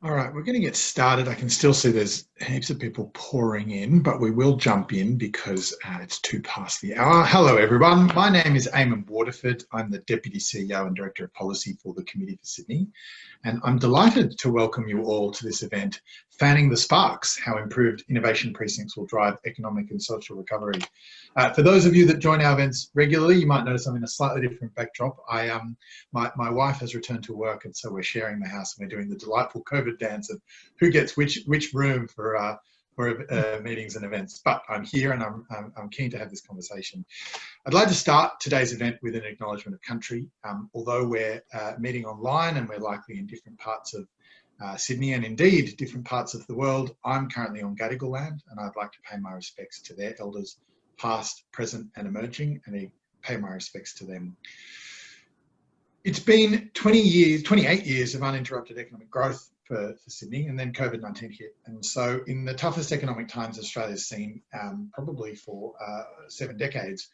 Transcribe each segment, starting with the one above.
All right, we're going to get started. I can still see there's heaps of people pouring in, but we will jump in because it's 2 past the hour. Hello, everyone. My name is Eamon Waterford. I'm the Deputy CEO and Director of Policy for the Committee for Sydney. And I'm delighted to welcome you all to this event, Fanning the Sparks, How Improved Innovation Precincts Will Drive Economic and Social Recovery. For those of you that join our events regularly, you might notice I'm in a slightly different backdrop. My wife has returned to work, and so we're sharing the house, and we're doing the delightful COVID dance of who gets which room for meetings and events. But I'm here, and I'm keen to have this conversation. I'd like to start today's event with an acknowledgement of country. Although we're meeting online and we're likely in different parts of Sydney and indeed different parts of the world, I'm currently on Gadigal land, and I'd like to pay my respects to their elders, past, present and emerging, and I pay my respects to them. It's been 28 years of uninterrupted economic growth for Sydney, and then COVID-19 hit. And so in the toughest economic times Australia's seen, probably for 7 decades,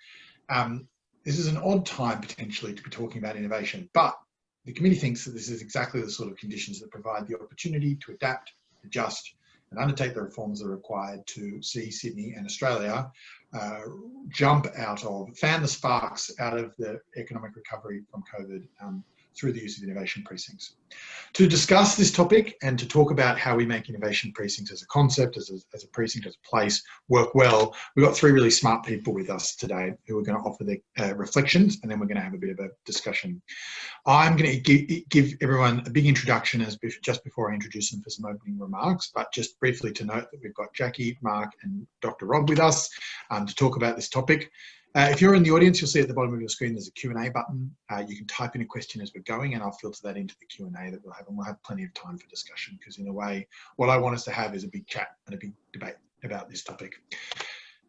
this is an odd time potentially to be talking about innovation, but the committee thinks that this is exactly the sort of conditions that provide the opportunity to adapt, adjust, and undertake the reforms that are required to see Sydney and Australia fan the sparks out of the economic recovery from COVID through the use of innovation precincts. To discuss this topic and to talk about how we make innovation precincts as a concept, as a precinct, as a place, work well, we've got 3 really smart people with us today who are going to offer their reflections, and then we're going to have a bit of a discussion. I'm going to give everyone a big introduction just before I introduce them for some opening remarks, but just briefly to note that we've got Jackie, Mark and Dr. Rob with us to talk about this topic. If you're in the audience, you'll see at the bottom of your screen there's a Q&A button. You can type in a question as we're going, and I'll filter that into the Q&A that we'll have, and we'll have plenty of time for discussion, because in a way, what I want us to have is a big chat and a big debate about this topic.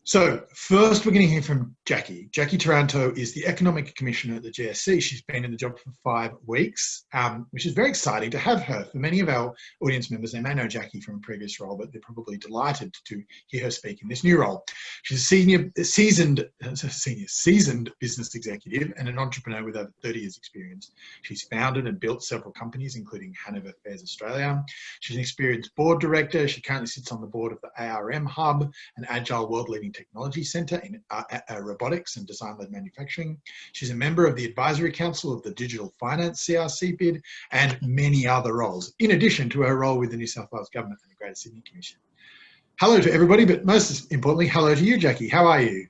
So first, we're going to hear from Jackie. Jackie Taranto is the Economic Commissioner at the GSC. She's been in the job for 5 weeks, which is very exciting to have her. For many of our audience members, they may know Jackie from a previous role, but they're probably delighted to hear her speak in this new role. She's a seasoned business executive and an entrepreneur with over 30 years experience. She's founded and built several companies, including Hanover Fairs Australia. She's an experienced board director. She currently sits on the board of the ARM Hub, an agile world-leading technology centre in robotics and design-led manufacturing. She's a member of the Advisory Council of the Digital Finance CRC bid and many other roles, in addition to her role with the New South Wales Government and the Greater Sydney Commission. Hello to everybody, but most importantly, hello to you, Jackie. How are you?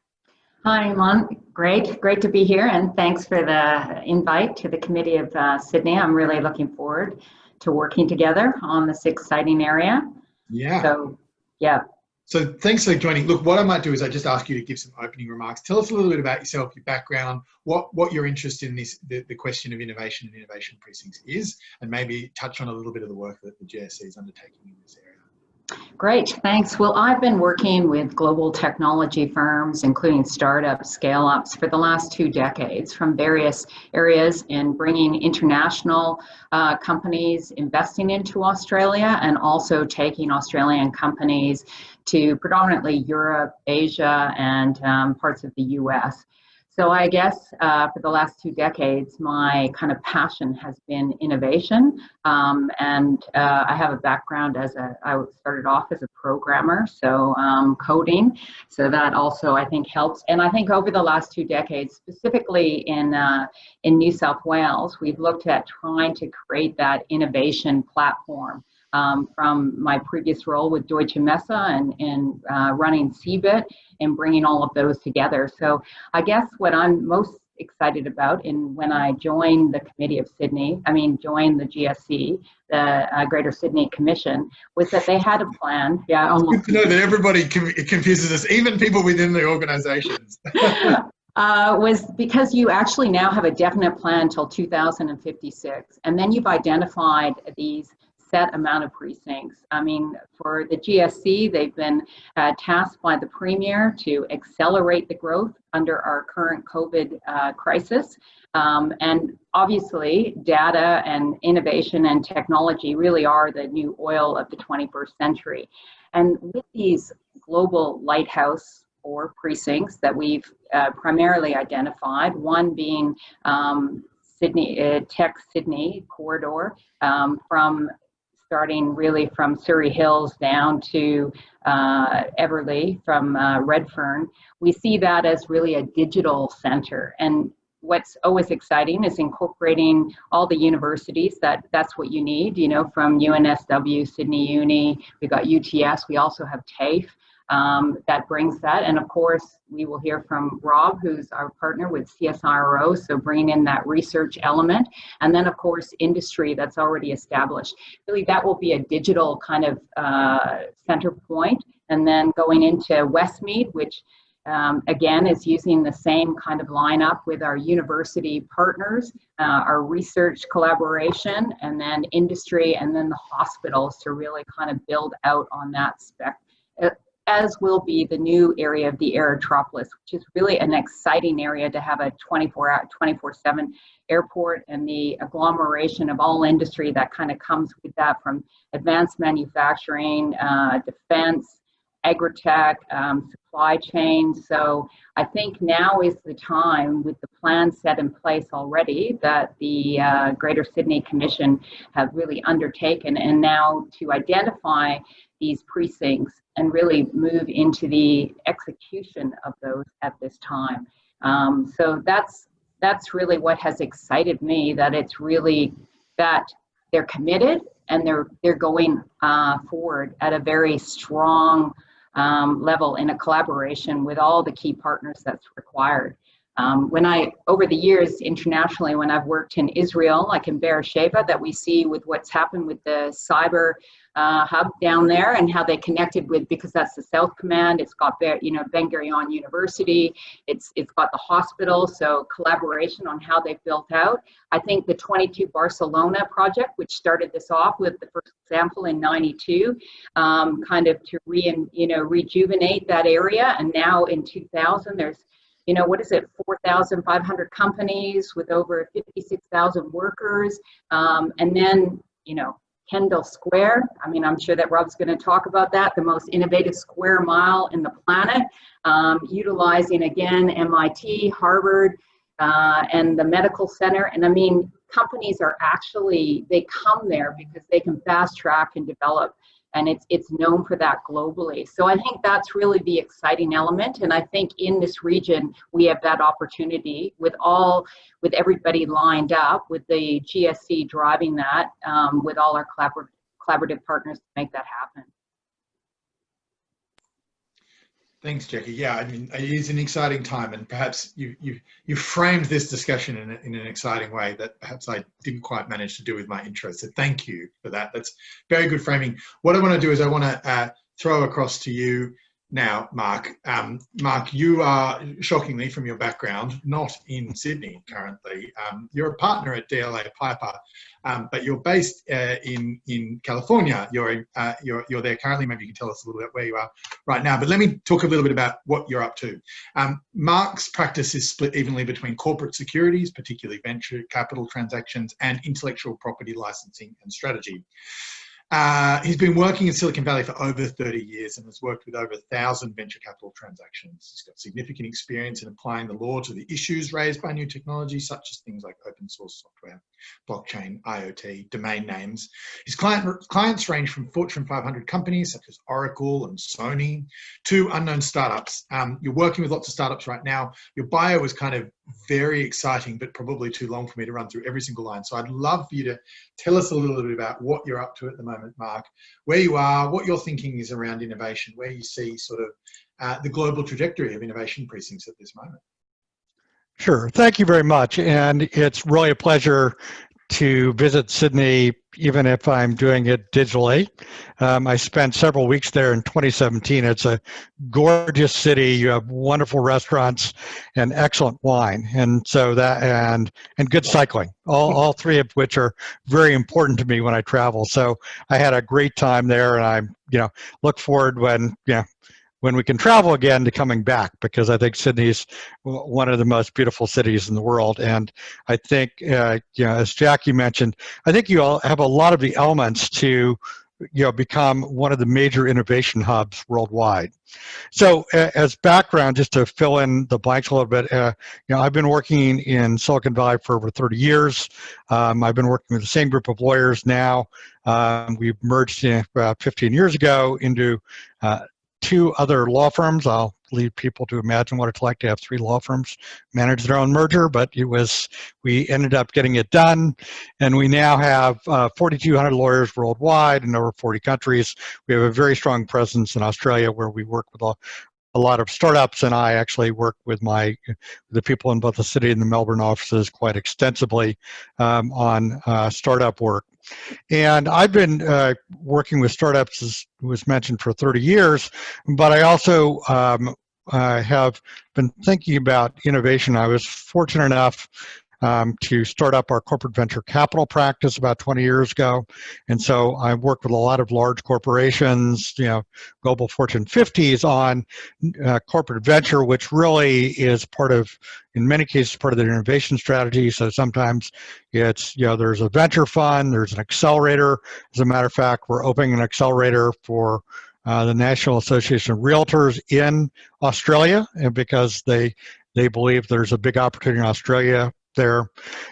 Hi, Eamon. Great to be here, and thanks for the invite to the Committee of Sydney. I'm really looking forward to working together on this exciting area. Yeah. So, yeah. So thanks for joining. Look, what I might do is I just ask you to give some opening remarks. Tell us a little bit about yourself, your background, what your interest in the question of innovation and innovation precincts is, and maybe touch on a little bit of the work that the GSC is undertaking in this area. Great, thanks. Well, I've been working with global technology firms, including startups, scale-ups, for the last 2 decades from various areas in bringing international companies investing into Australia, and also taking Australian companies to predominantly Europe, Asia, and parts of the US. So I guess for the last 2 decades, my kind of passion has been innovation. And I have a background I started off as a programmer, so coding. So that also, I think, helps. And I think over the last 2 decades, specifically in New South Wales, we've looked at trying to create that innovation platform. From my previous role with Deutsche Messe and running CBIT and bringing all of those together. So I guess what I'm most excited about when I joined the Committee of Sydney, joined the GSC, the Greater Sydney Commission, was that they had a plan. Yeah, almost. It's good to know that everybody confuses us, even people within the organisations. Was because you actually now have a definite plan until 2056, and then you've identified these set amount of precincts. For the GSC, they've been tasked by the Premier to accelerate the growth under our current COVID crisis. And obviously, data and innovation and technology really are the new oil of the 21st century. And with these global lighthouse or precincts that we've primarily identified, one being Sydney, Tech Sydney corridor from starting really from Surrey Hills down to Everleigh from Redfern. We see that as really a digital center. And what's always exciting is incorporating all the universities. That's what you need, you know, from UNSW, Sydney Uni, we've got UTS, we also have TAFE. That brings that. And of course, we will hear from Rob, who's our partner with CSIRO, so bringing in that research element. And then, of course, industry that's already established. Really, that will be a digital kind of center point. And then going into Westmead, which again is using the same kind of lineup with our university partners, our research collaboration, and then industry, and then the hospitals to really kind of build out on that spec. As will be the new area of the Aerotropolis, which is really an exciting area to have a 24/7 airport, and the agglomeration of all industry that kind of comes with that, from advanced manufacturing, defense, agritech, supply chain. So I think now is the time, with the plan set in place already, that the Greater Sydney Commission have really undertaken, and now to identify these precincts and really move into the execution of those at this time. So that's really what has excited me, that it's really that they're committed and they're going forward at a very strong level in a collaboration with all the key partners that's required. Over the years internationally, when I've worked in Israel, like in Beersheba, that we see with what's happened with the cyber hub down there and how they connected with, because that's the South Command, it's got Ben Gurion University, it's got the hospital, so collaboration on how they've built out. I think the 22 Barcelona project, which started this off with the first example in '92, kind of to rejuvenate that area, and now in 2000 there's 4,500 companies with over 56,000 workers. And then, Kendall Square. I mean, I'm sure that Rob's going to talk about that, the most innovative square mile in the planet, utilizing, again, MIT, Harvard, and the medical center. And I mean, companies they come there because they can fast track and develop, and it's known for that globally. So I think that's really the exciting element. And I think in this region, we have that opportunity with everybody lined up, with the GSC driving that, with all our collaborative partners to make that happen. Thanks, Jackie. Yeah, I mean, it is an exciting time, and perhaps you framed this discussion in an exciting way that perhaps I didn't quite manage to do with my intro. So thank you for that. That's very good framing. What I want to do is I want to throw across to you now, Mark. Mark, you are, shockingly from your background, not in Sydney currently. You're a partner at DLA Piper, but you're based in California. You're there currently. Maybe you can tell us a little bit where you are right now. But let me talk a little bit about what you're up to. Mark's practice is split evenly between corporate securities, particularly venture capital transactions, and intellectual property licensing and strategy. He's been working in Silicon Valley for over 30 years and has worked with over 1,000 venture capital transactions. He's got significant experience in applying the law to the issues raised by new technology, such as things like open source software, blockchain, IoT, domain names. His clients range from Fortune 500 companies such as Oracle and Sony to unknown startups. You're working with lots of startups right now. Your bio was kind of very exciting, but probably too long for me to run through every single line. So I'd love for you to tell us a little bit about what you're up to at the moment, Mark, where you are, what your thinking is around innovation, where you see sort of the global trajectory of innovation precincts at this moment. Sure. Thank you very much. And it's really a pleasure to visit Sydney, even if I'm doing it digitally. I spent several weeks there in 2017. It's a gorgeous city. You have wonderful restaurants and excellent wine, and so that and good cycling. All three of which are very important to me when I travel. So I had a great time there, and I look forward when we can travel again to coming back, because I think Sydney's one of the most beautiful cities in the world. And I think, as Jackie mentioned, I think you all have a lot of the elements to become one of the major innovation hubs worldwide. So as background, just to fill in the blanks a little bit, I've been working in Silicon Valley for over 30 years. I've been working with the same group of lawyers now. We've merged about 15 years ago into 2 other law firms. I'll leave people to imagine what it's like to have 3 law firms manage their own merger, but we ended up getting it done, and we now have 4,200 lawyers worldwide in over 40 countries. We have a very strong presence in Australia, where we work with a lot of startups, and I actually work with the people in both the Sydney and the Melbourne offices quite extensively on startup work. And I've been working with startups, as was mentioned, for 30 years, but I also have been thinking about innovation. I was fortunate enough to start up our corporate venture capital practice about 20 years ago. And so I work with a lot of large corporations, global Fortune 50s on corporate venture, which really is in many cases, part of their innovation strategy. So sometimes it's, there's a venture fund, there's an accelerator. As a matter of fact, we're opening an accelerator for the National Association of Realtors in Australia, and because they believe there's a big opportunity in Australia there.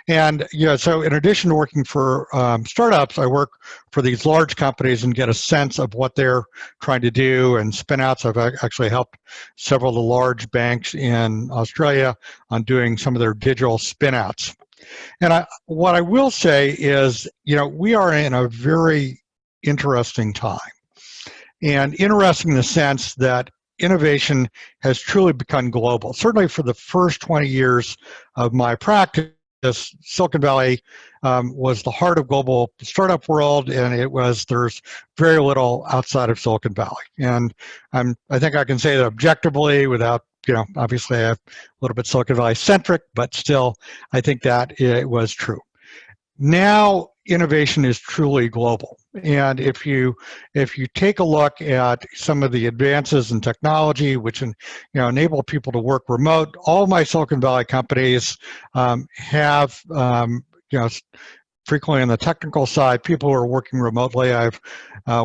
And so in addition to working for startups, I work for these large companies and get a sense of what they're trying to do and spin outs. I've actually helped several of the large banks in Australia on doing some of their digital spin outs. And what I will say is, we are in a very interesting time. And interesting in the sense that innovation has truly become global. Certainly for the first 20 years of my practice, Silicon Valley was the heart of global startup world, and there's very little outside of Silicon Valley. And I think I can say that objectively without, obviously I'm a little bit Silicon Valley centric, but still I think that it was true. Now innovation is truly global, and if you take a look at some of the advances in technology which enable people to work remote, all my Silicon Valley companies have frequently on the technical side, people who are working remotely. I have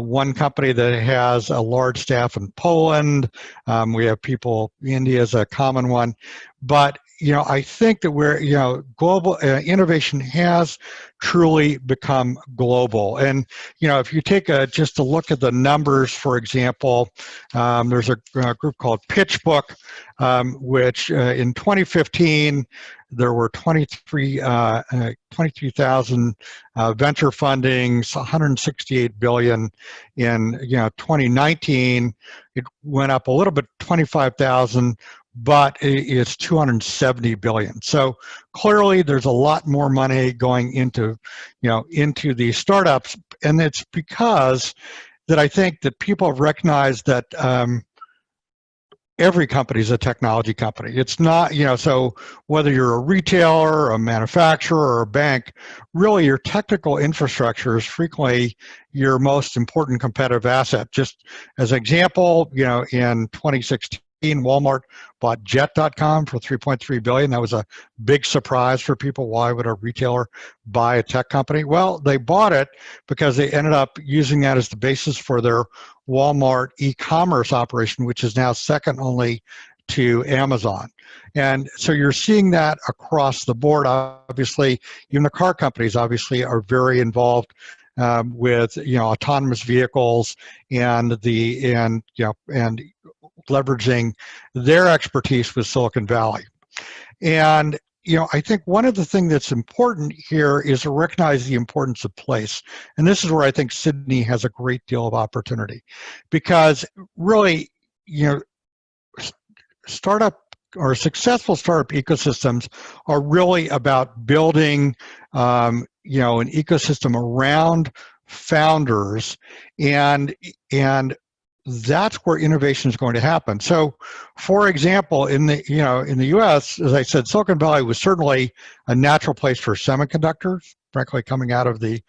one company that has a large staff in Poland. We have people, India is a common one, but I think that global innovation has truly become global. And if you take just a look at the numbers, for example, there's a group called PitchBook, which in 2015 there were 23,000 venture fundings, 168 billion. In 2019, it went up a little bit, 25,000. But it's 270 billion. So clearly there's a lot more money going into these startups, and it's because that I think that people have recognized that every company is a technology company. It's not, so whether you're a retailer, a manufacturer, or a bank, really your technical infrastructure is frequently your most important competitive asset. Just as an example, in 2016, Walmart bought Jet.com for $3.3 billion. That was a big surprise for people. Why would a retailer buy a tech company? Well, they bought it because they ended up using that as the basis for their Walmart e-commerce operation, which is now second only to Amazon. And so you're seeing that across the board. Obviously, even the car companies obviously are very involved with autonomous vehicles and leveraging their expertise with Silicon Valley. And I think one of the things that's important here is to recognize the importance of place. And this is where I think Sydney has a great deal of opportunity, because really, startup or successful startup ecosystems are really about building an ecosystem around founders, and that's where innovation is going to happen. So, for example, in the U.S., as I said, Silicon Valley was certainly a natural place for semiconductors, frankly, coming out of the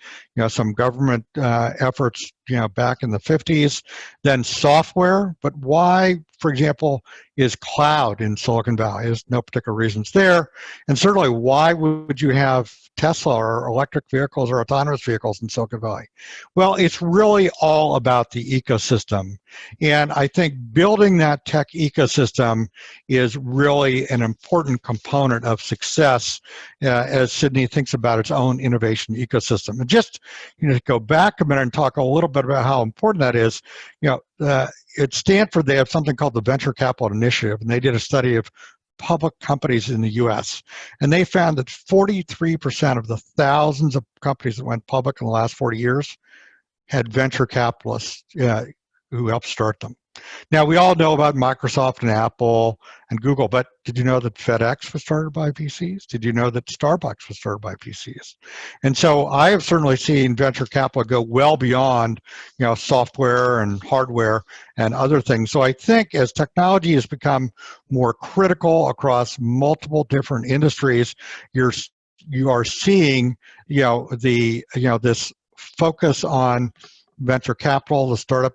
some government efforts back in the 50s. Then software, but why, for example, is cloud in Silicon Valley. There's no particular reasons there. And certainly, why would you have Tesla or electric vehicles or autonomous vehicles in Silicon Valley? Well, it's really all about the ecosystem. And I think building that tech ecosystem is really an important component of success as Sydney thinks about its own innovation ecosystem. And just to go back a minute and talk a little bit about how important that is, at Stanford, they have something called the Venture Capital Initiative, and they did a study of public companies in the U.S. And they found that 43% of the thousands of companies that went public in the last 40 years had venture capitalists who helped start them. Now, we all know about Microsoft and Apple and Google, but did you know that FedEx was started by VCs? Did you know that Starbucks was started by VCs? And so I have certainly seen venture capital go well beyond, software and hardware and other things. So I think as technology has become more critical across multiple different industries, you are seeing, this focus on venture capital, the startup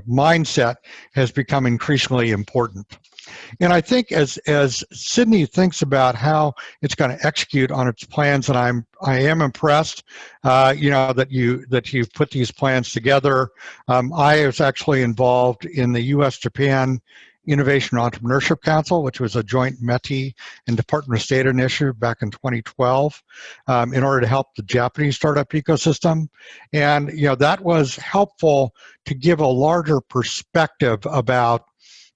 mindset has become increasingly important. And I think as Sydney thinks about how it's going to execute on its plans, and I am impressed, that you've put these plans together. I was actually involved in the U.S.-Japan Innovation and Entrepreneurship Council, which was a joint METI and Department of State initiative back in 2012, in order to help the Japanese startup ecosystem. And that was helpful to give a larger perspective about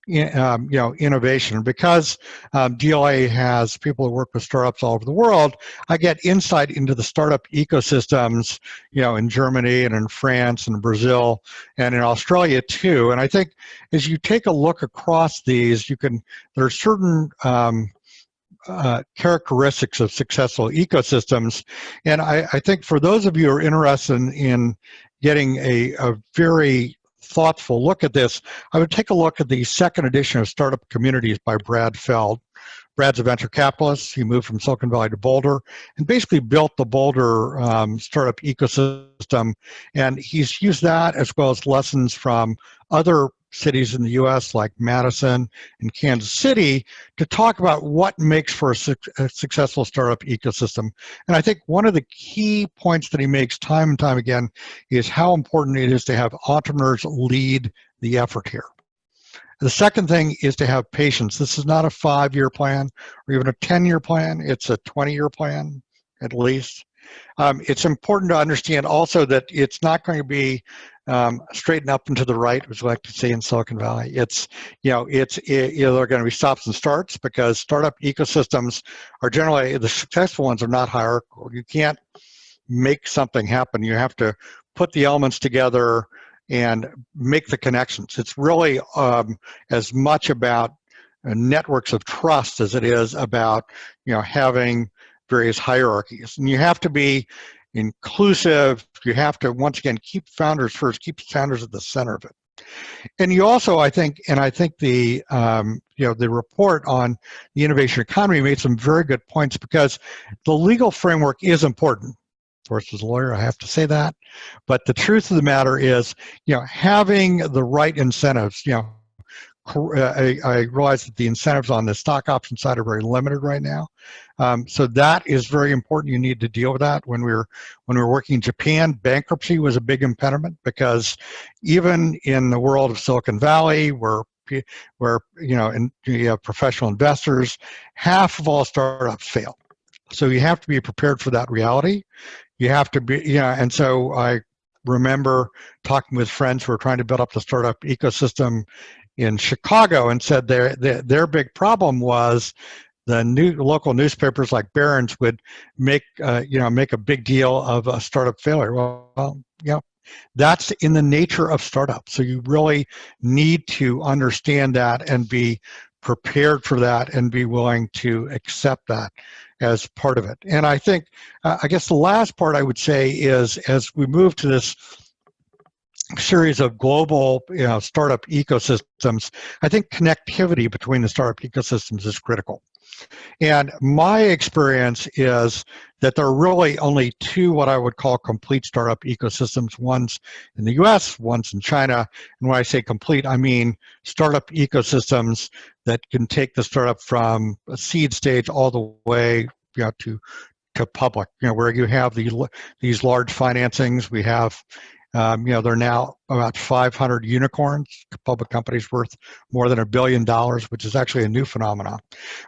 innovation. Because DLA has people who work with startups all over the world, I get insight into the startup ecosystems, in Germany and in France and Brazil and in Australia too. And I think as you take a look across these, there are certain characteristics of successful ecosystems. And I think for those of you who are interested in getting a very thoughtful look at this, I would take a look at the second edition of Startup Communities by Brad Feld. Brad's a venture capitalist. He moved from Silicon Valley to Boulder and basically built the Boulder startup ecosystem. And he's used that as well as lessons from other cities in the U.S. like Madison and Kansas City to talk about what makes for a successful startup ecosystem. And I think one of the key points that he makes time and time again is how important it is to have entrepreneurs lead the effort here. The second thing is to have patience. This is not a 5-year plan or even a 10-year plan. It's a 20-year plan, at least. It's important to understand also that it's not going to be straight and up and to the right, as we like to say in Silicon Valley. There are going to be stops and starts because startup ecosystems are generally, the successful ones are not hierarchical. You can't make something happen. You have to put the elements together and make the connections. It's really as much about networks of trust as it is about having various hierarchies. And you have to be inclusive. You have to, once again, keep founders first, keep founders at the center of it. And you also, I think the the report on the innovation economy made some very good points because the legal framework is important. Of course, as a lawyer, I have to say that. But the truth of the matter is, having the right incentives, I realize that the incentives on the stock option side are very limited right now. So that is very important. You need to deal with that. When we were working in Japan, bankruptcy was a big impediment because even in the world of Silicon Valley, where you have professional investors, half of all startups fail. So you have to be prepared for that reality. You have to be, and so I remember talking with friends who were trying to build up the startup ecosystem in Chicago and said their big problem was the local newspapers like Barron's would make a big deal of a startup failure. Well, that's in the nature of startups. So you really need to understand that and be prepared for that and be willing to accept that as part of it. And I think, I guess the last part I would say is as we move to this series of global startup ecosystems, I think connectivity between the startup ecosystems is critical. And my experience is that there are really only two what I would call complete startup ecosystems. One's in the US, one's in China. And when I say complete, I mean startup ecosystems that can take the startup from a seed stage all the way to public, where you have these large financings. We have, there are now about 500 unicorns, public companies worth more than $1 billion, which is actually a new phenomenon.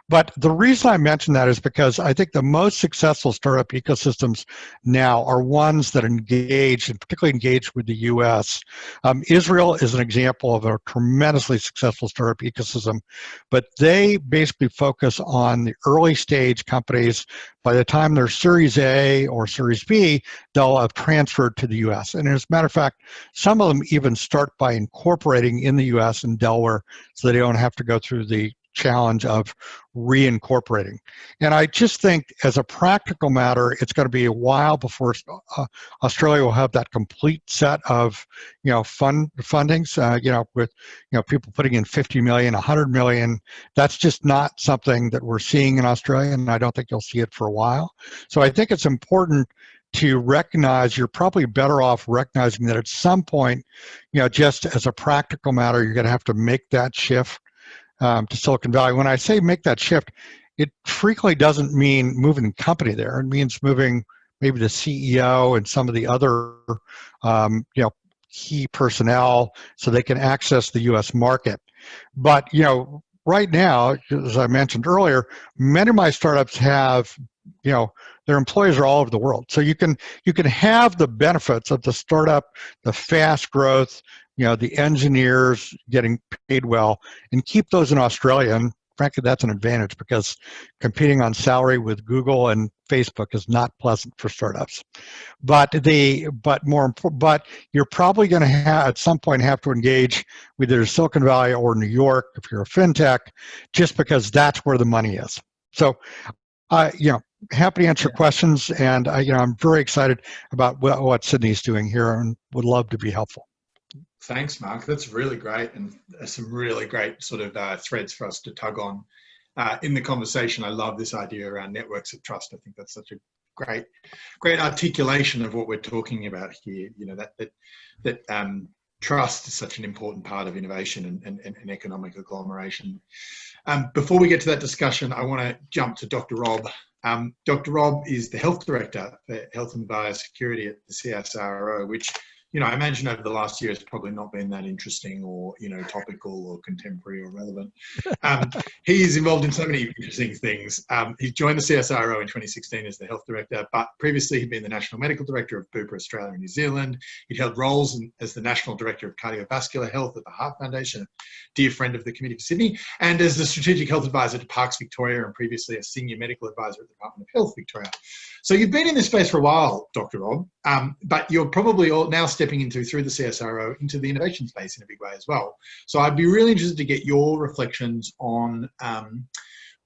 But the reason I mention that is because I think the most successful startup ecosystems now are ones that engage, and particularly engage with the US. Israel is an example of a tremendously successful startup ecosystem, but they basically focus on the early stage companies. By the time they're Series A or Series B, they'll have transferred to the US. And as a matter of fact, some of them even start by incorporating in the US and Delaware so they don't have to go through the challenge of reincorporating. And I just think as a practical matter, it's going to be a while before Australia will have that complete set of, fundings, with, people putting in 50 million, 100 million. That's just not something that we're seeing in Australia, and I don't think you'll see it for a while. So I think it's important to recognize, you're probably better off recognizing that at some point, just as a practical matter, you're going to have to make that shift to Silicon Valley. When I say make that shift, it frequently doesn't mean moving the company there. It means moving maybe the CEO and some of the other, key personnel so they can access the U.S. market. But, right now, as I mentioned earlier, many of my startups have, their employees are all over the world. So you can have the benefits of the startup, the fast growth, the engineers getting paid well, and keep those in Australia. And frankly, that's an advantage because competing on salary with Google and Facebook is not pleasant for startups. But you're probably going to at some point have to engage with either Silicon Valley or New York if you're a fintech, just because that's where the money is. So, happy to answer questions, and I'm very excited about what Sydney's doing here, and would love to be helpful. Thanks, Mark. That's really great, and some really great sort of threads for us to tug on in the conversation. I love this idea around networks of trust. I think that's such a great articulation of what we're talking about here. That trust is such an important part of innovation and economic agglomeration. Before we get to that discussion, I want to jump to Dr. Rob. Dr. Rob is the Health Director for Health and Biosecurity at the CSIRO, which, I imagine over the last year has probably not been that interesting or, topical or contemporary or relevant. He is involved in so many interesting things. He joined the CSIRO in 2016 as the Health Director, but previously he'd been the National Medical Director of Bupa Australia and New Zealand. He'd held roles as the National Director of Cardiovascular Health at the Heart Foundation, a dear friend of the Committee for Sydney, and as the Strategic Health Advisor to Parks Victoria, and previously a Senior Medical Advisor at the Department of Health Victoria. So you've been in this space for a while, Dr. Rob, but you're probably now stepping through the CSIRO into the innovation space in a big way as well. So I'd be really interested to get your reflections on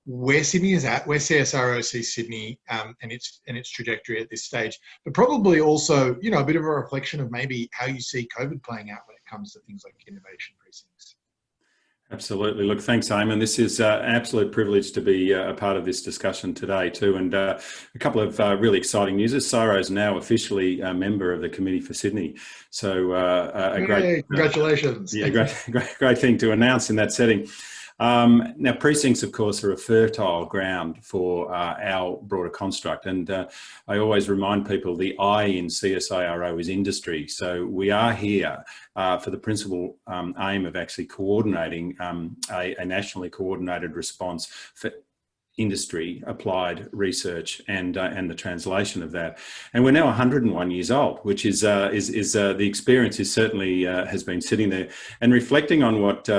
where Sydney is at, where CSIRO sees Sydney and its trajectory at this stage, but probably also, a bit of a reflection of maybe how you see COVID playing out when it comes to things like innovation precincts. Absolutely. Look, thanks, Eamon. This is an absolute privilege to be a part of this discussion today too. And a couple of really exciting news. CSIRO is now officially a member of the Committee for Sydney. So congratulations. Great thing to announce in that setting. Now, precincts, of course, are a fertile ground for our broader construct. And I always remind people the I in CSIRO is industry. So we are here for the principal aim of actually coordinating a nationally coordinated response for industry, applied research, and the translation of that. And we're now 101 years old, which is the experience is certainly has been sitting there. And reflecting on what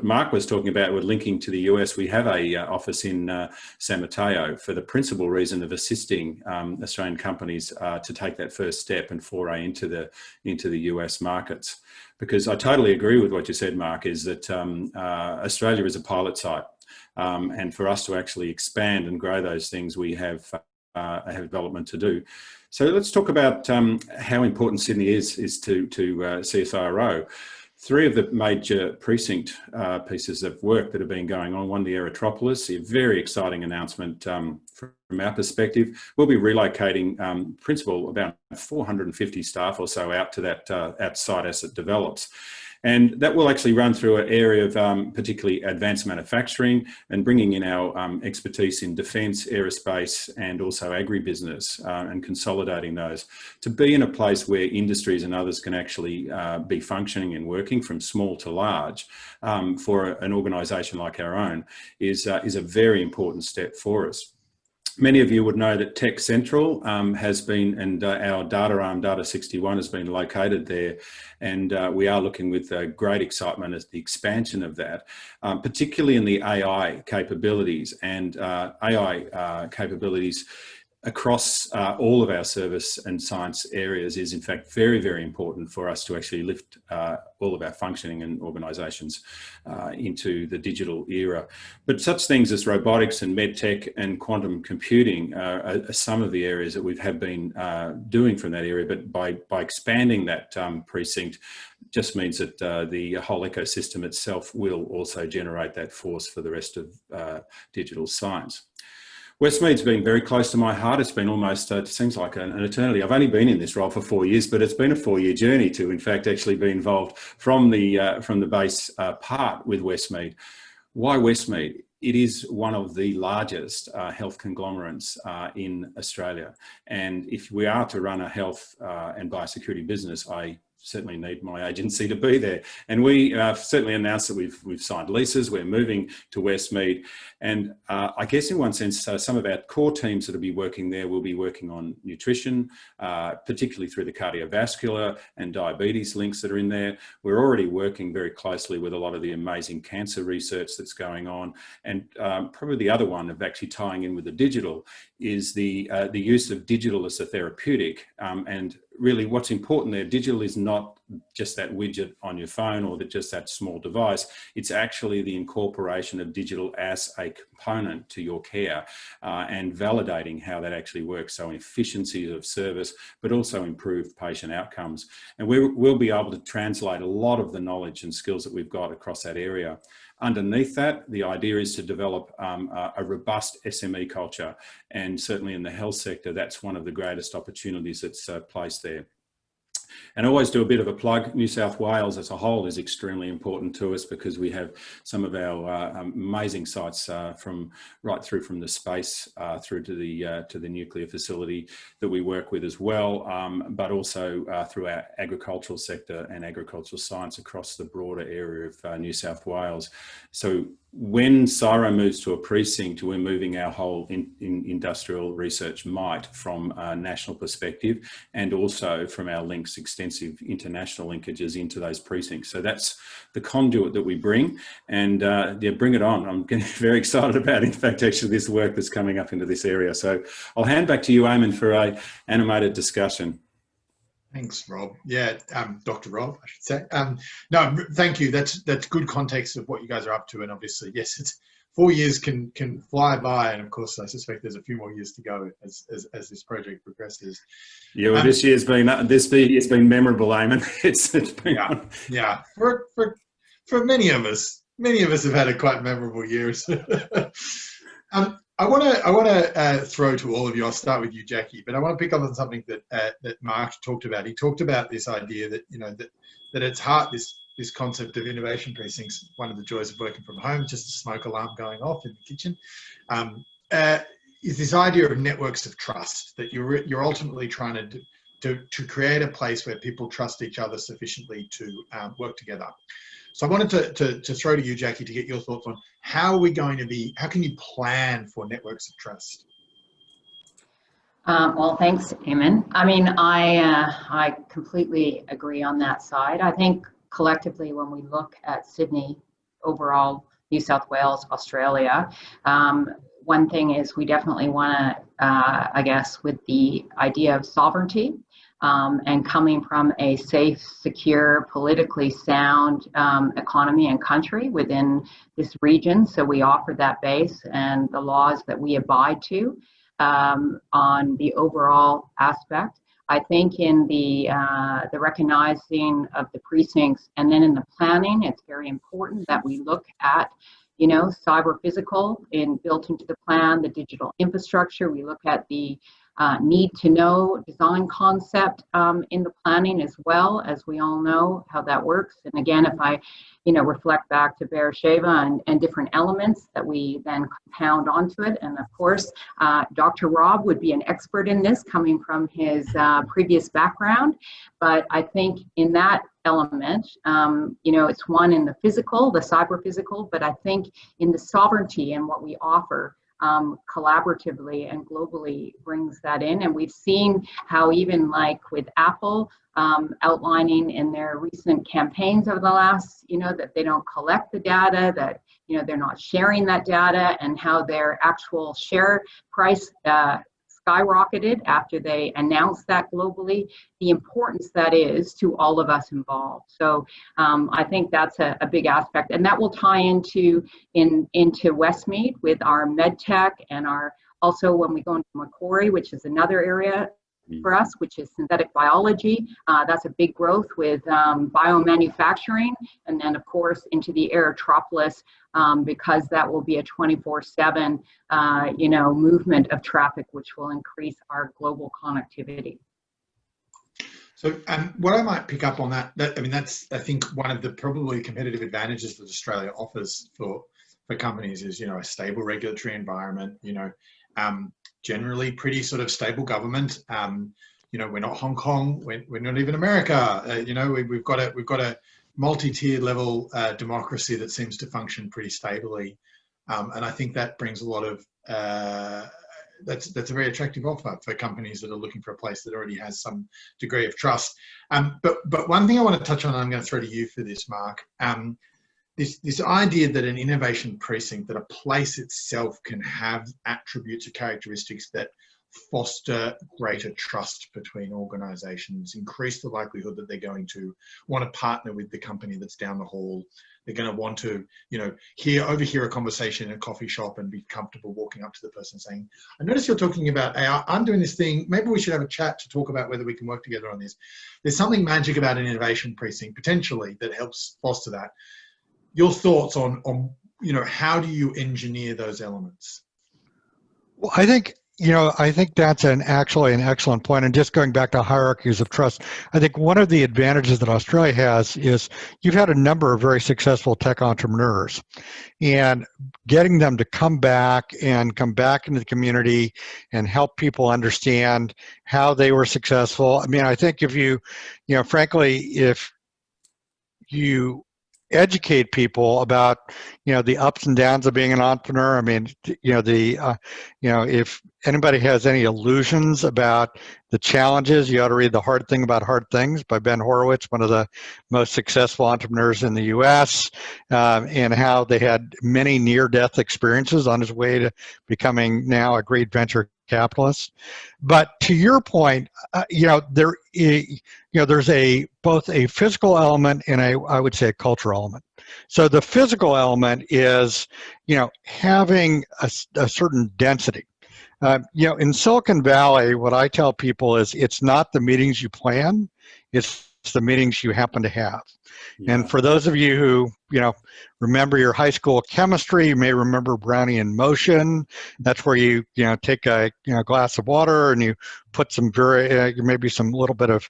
Mark was talking about with linking to the US, we have a office in San Mateo for the principal reason of assisting Australian companies to take that first step and foray into the US markets. Because I totally agree with what you said, Mark, is that Australia is a pilot site. And for us to actually expand and grow those things, we have development to do. So let's talk about how important Sydney is to CSIRO. Three of the major precinct pieces of work that have been going on. One, the Aerotropolis, a very exciting announcement from our perspective. We'll be relocating principal about 450 staff or so out to that site as it develops. And that will actually run through an area of particularly advanced manufacturing and bringing in our expertise in defence, aerospace and also agribusiness and consolidating those to be in a place where industries and others can actually be functioning and working from small to large for an organisation like our own is a very important step for us. Many of you would know that Tech Central has been, and our data arm, Data 61, has been located there. And we are looking with great excitement at the expansion of that, particularly in the AI capabilities and AI capabilities across all of our service and science areas is in fact very, very important for us to actually lift all of our functioning and organisations into the digital era. But such things as robotics and medtech and quantum computing are some of the areas that we have been doing from that area, but by expanding that precinct just means that the whole ecosystem itself will also generate that force for the rest of digital science. Westmead's been very close to my heart. It's been almost, it seems like an eternity. I've only been in this role for 4 years, but it's been a 4-year journey to, in fact, actually be involved from the base part with Westmead. Why Westmead? It is one of the largest health conglomerates in Australia. And if we are to run a health and biosecurity business, I certainly need my agency to be there. And we certainly announced that we've signed leases, we're moving to Westmead. And I guess in one sense, some of our core teams that will be working there will be working on nutrition, particularly through the cardiovascular and diabetes links that are in there. We're already working very closely with a lot of the amazing cancer research that's going on. And probably the other one of actually tying in with the digital is the use of digital as a therapeutic. And really what's important there, digital is not just that widget on your phone or just that small device. It's actually the incorporation of digital as a component to your care and validating how that actually works. So efficiencies of service, but also improved patient outcomes. And we'll be able to translate a lot of the knowledge and skills that we've got across that area. Underneath that, the idea is to develop a robust SME culture. And certainly in the health sector, that's one of the greatest opportunities that's placed there. And I always do a bit of a plug. New South Wales as a whole is extremely important to us because we have some of our amazing sites from right through from the space through to the nuclear facility that we work with as well, but also through our agricultural sector and agricultural science across the broader area of New South Wales. So when CSIRO moves to a precinct, we're moving our whole industrial research might from a national perspective and also from our links, extensive international linkages into those precincts. So that's the conduit that we bring, and yeah, bring it on. I'm getting very excited about, in fact, actually this work that's coming up into this area. So I'll hand back to you, Eamon, for an animated discussion. Thanks, Rob. Yeah, Dr. Rob, I should say. No, thank you. That's good context of what you guys are up to. And obviously, yes, it's 4 years can fly by. And of course, I suspect there's a few more years to go as this project progresses. Yeah, well, this year's been memorable, Eamon. It's been yeah. For many of us have had a quite memorable years. I want to throw to all of you. I'll start with you, Jackie, but I want to pick up on something that Mark talked about. He talked about this idea that that it's hard, this concept of innovation precincts. One of the joys of working from home, just a smoke alarm going off in the kitchen, is this idea of networks of trust, that you're ultimately trying to create a place where people trust each other sufficiently to work together. So I wanted to throw to you, Jackie, to get your thoughts on how can you plan for networks of trust? Well, thanks, Eamon. I mean, I completely agree on that side. I think collectively, when we look at Sydney, overall, New South Wales, Australia, one thing is we definitely want to, I guess, with the idea of sovereignty, and coming from a safe, secure, politically sound economy and country within this region. So we offer that base and the laws that we abide to on the overall aspect. I think in the recognizing of the precincts and then in the planning, it's very important that we look at, you know, cyber physical built into the plan, the digital infrastructure. We look at the need to know design concept in the planning as well, as we all know how that works. And again, if I, you know, reflect back to Beersheba and different elements that we then compound onto it. And of course, Dr. Rob would be an expert in this coming from his previous background. But I think in that element, you know, it's one in the physical, the cyber physical, but I think in the sovereignty and what we offer, collaboratively and globally brings that in. And we've seen how even like with Apple outlining in their recent campaigns over the last, you know, that they don't collect the data, that, you know, they're not sharing that data, and how their actual share price skyrocketed after they announced that globally, the importance that is to all of us involved. So I think that's a big aspect, and that will tie into Westmead with our medtech and our, also when we go into Macquarie, which is another area for us, which is synthetic biology. That's a big growth with biomanufacturing, and then of course into the aerotropolis, because that will be a 24/7 you know, movement of traffic, which will increase our global connectivity. So what I might pick up on that, I mean, that's, I think, one of the probably competitive advantages that Australia offers for companies is, you know, a stable regulatory environment, you know, generally pretty sort of stable government. You know, we're not Hong Kong, we're not even America. You know, we've got a multi-tiered level democracy that seems to function pretty stably, and I think that brings a lot of that's a very attractive offer for companies that are looking for a place that already has some degree of trust. But one thing I want to touch on, I'm going to throw to you for this, Mark. This idea that an innovation precinct, that a place itself can have attributes or characteristics that foster greater trust between organizations, increase the likelihood that they're going to want to partner with the company that's down the hall. They're going to want to, you know, overhear a conversation in a coffee shop and be comfortable walking up to the person saying, I notice you're talking about AI, I'm doing this thing, maybe we should have a chat to talk about whether we can work together on this. There's something magic about an innovation precinct potentially that helps foster that. Your thoughts on, you know, how do you engineer those elements? Well, I think, you know, I think that's actually an excellent point. And just going back to hierarchies of trust, I think one of the advantages that Australia has is you've had a number of very successful tech entrepreneurs, and getting them to come back into the community and help people understand how they were successful. I mean, I think if you know, frankly, if you educate people about, you know, the ups and downs of being an entrepreneur. I mean, you know, you know, if anybody has any illusions about the challenges, you ought to read The Hard Thing About Hard Things by Ben Horowitz, one of the most successful entrepreneurs in the U.S., and how they had many near-death experiences on his way to becoming now a great venture capitalist. But to your point, you know, there's both a physical element and I would say a cultural element. So the physical element is, you know, having a certain density. You know, in Silicon Valley, what I tell people is it's not the meetings you plan, it's the meetings you happen to have. Yeah. And for those of you who, you know, remember your high school chemistry, you may remember Brownian Motion. That's where you know, take a glass of water and you put some maybe some little bit of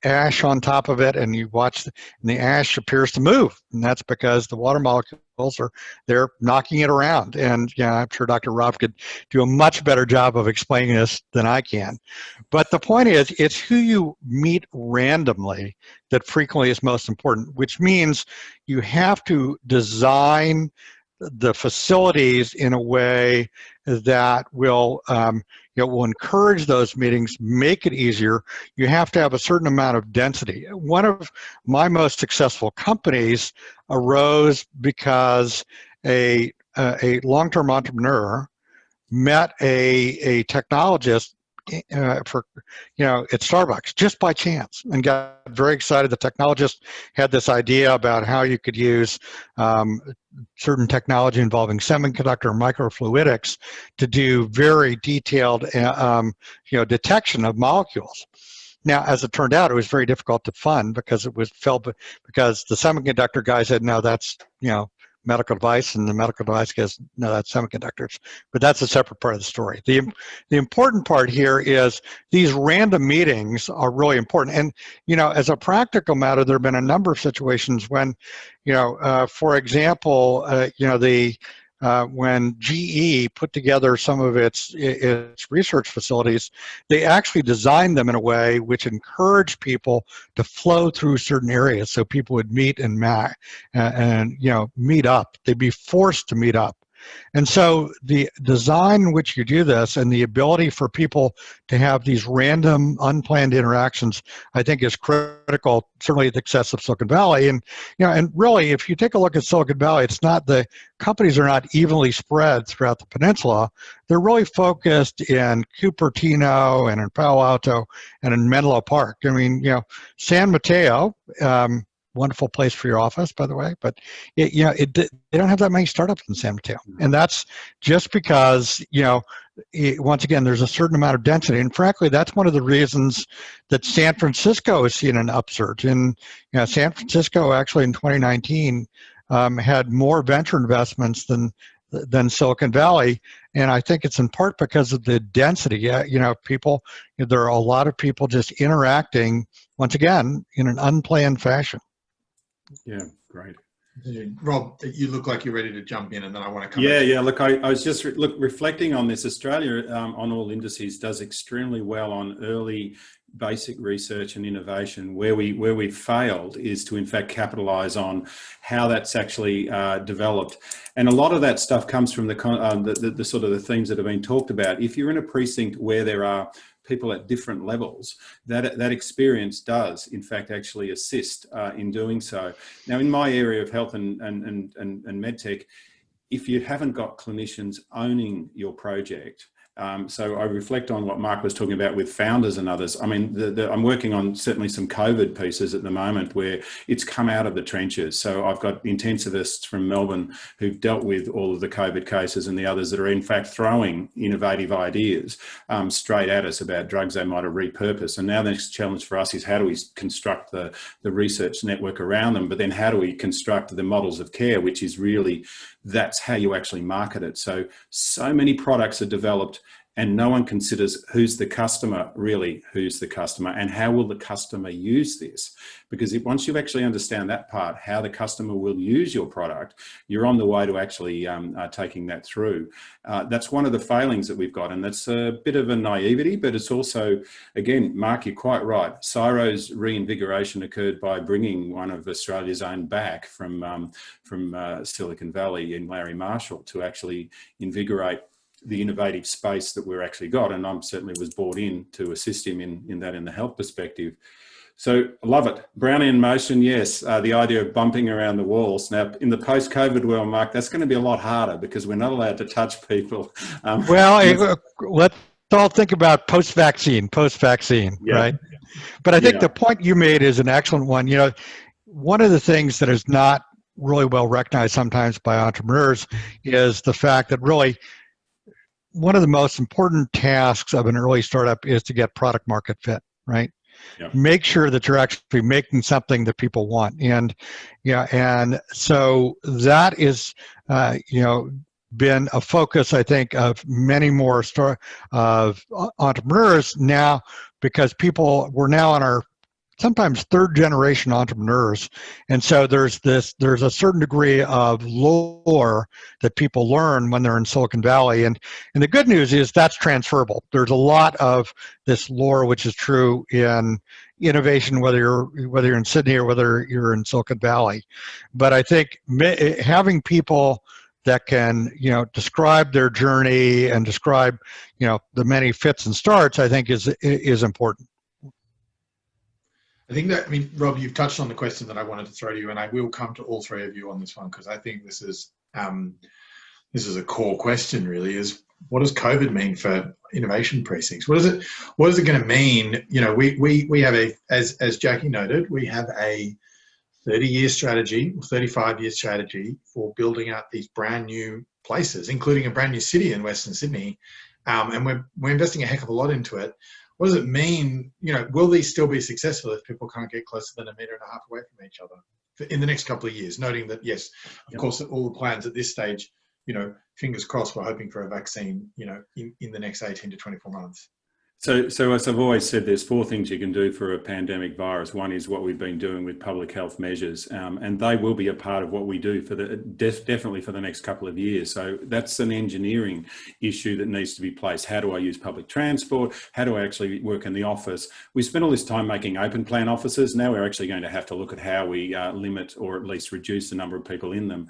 ash on top of it, and you watch, and the ash appears to move, and that's because the water molecules they're knocking it around. And yeah, I'm sure Dr. Rob could do a much better job of explaining this than I can. But the point is, it's who you meet randomly that frequently is most important, which means you have to design the facilities in a way that will will encourage those meetings, make it easier. You have to have a certain amount of density. One of my most successful companies arose because a long-term entrepreneur met a technologist for, at Starbucks just by chance, and got very excited. The technologist had this idea about how you could use certain technology involving semiconductor microfluidics to do very detailed, detection of molecules. Now, as it turned out, it was very difficult to fund because because the semiconductor guy said, no, that's, medical device, and the medical device goes, no, that's semiconductors. But that's a separate part of the story. The important part here is these random meetings are really important. And, as a practical matter, there have been a number of situations when, for example, when GE put together some of its research facilities, they actually designed them in a way which encouraged people to flow through certain areas, so people would meet and meet up. They'd be forced to meet up. And so the design in which you do this and the ability for people to have these random, unplanned interactions, I think is critical, certainly the success of Silicon Valley. And, and really, if you take a look at Silicon Valley, it's not, the companies are not evenly spread throughout the peninsula. They're really focused in Cupertino and in Palo Alto and in Menlo Park. I mean, San Mateo, wonderful place for your office, by the way, but they don't have that many startups in San Mateo, and that's just because once again there's a certain amount of density, and frankly that's one of the reasons that San Francisco has seen an upsurge. And San Francisco actually in 2019 had more venture investments than Silicon Valley, and I think it's in part because of the density. People, there are a lot of people just interacting once again in an unplanned fashion. Yeah, great. Rob, you look like you're ready to jump in, and then I want to come. Yeah. Look, I was just reflecting on this. Australia, on all indices, does extremely well on early basic research and innovation. Where we've failed is to in fact capitalise on how that's actually developed, and a lot of that stuff comes from the sort of the themes that have been talked about. If you're in a precinct where there are people at different levels, that experience does in fact actually assist in doing so. Now, in my area of health and medtech, if you haven't got clinicians owning your project, so I reflect on what Mark was talking about with founders and others. I mean, I'm working on certainly some COVID pieces at the moment where it's come out of the trenches. So I've got intensivists from Melbourne who've dealt with all of the COVID cases, and the others that are in fact throwing innovative ideas straight at us about drugs they might have repurposed. And now the next challenge for us is how do we construct the research network around them, but then how do we construct the models of care, which is really, that's how you actually market it. So many products are developed and no one considers who's the customer, really, who's the customer, and how will the customer use this? Because once you actually understand that part, how the customer will use your product, you're on the way to actually taking that through. That's one of the failings that we've got, and that's a bit of a naivety, but it's also, again, Mark, you're quite right. CSIRO's reinvigoration occurred by bringing one of Australia's own back from Silicon Valley in Larry Marshall to actually invigorate the innovative space that we're actually got, and I'm certainly was brought in to assist him in the health perspective. So I love it. Brownian Motion, yes, the idea of bumping around the walls. Now, in the post-COVID world, Mark, that's going to be a lot harder because we're not allowed to touch people. Let's all think about post-vaccine, yeah. right? But I think the point you made is an excellent one. One of the things that is not really well recognized sometimes by entrepreneurs is the fact that really one of the most important tasks of an early startup is to get product market fit, right? Yep. Make sure that you're actually making something that people want. And so that is, been a focus, I think, of many more entrepreneurs now, because we're now on our sometimes third generation entrepreneurs. And so there's a certain degree of lore that people learn when they're in Silicon Valley. And the good news is that's transferable. There's a lot of this lore which is true in innovation, whether you're in Sydney or whether you're in Silicon Valley. But I think having people that can, describe their journey and describe, the many fits and starts, I think is important. I think that, Rob, you've touched on the question that I wanted to throw to you, and I will come to all three of you on this one, because I think this is a core question, really, is what does COVID mean for innovation precincts? What is it going to mean? You know, we have as Jackie noted, we have a 30-year strategy, 35-year strategy for building out these brand new places, including a brand new city in Western Sydney. And we're investing a heck of a lot into it. What does it mean? You know, will these still be successful if people can't get closer than 1.5 meters away from each other in the next couple of years? Noting that, yes, of course, all the plans at this stage, you know, fingers crossed, we're hoping for a vaccine, you know, in the next 18 to 24 months. So as I've always said, there's 4 things you can do for a pandemic virus. One is what we've been doing with public health measures, and they will be a part of what we do for definitely for the next couple of years. So that's an engineering issue that needs to be placed. How do I use public transport? How do I actually work in the office? We spent all this time making open plan offices. Now we're actually going to have to look at how we limit or at least reduce the number of people in them.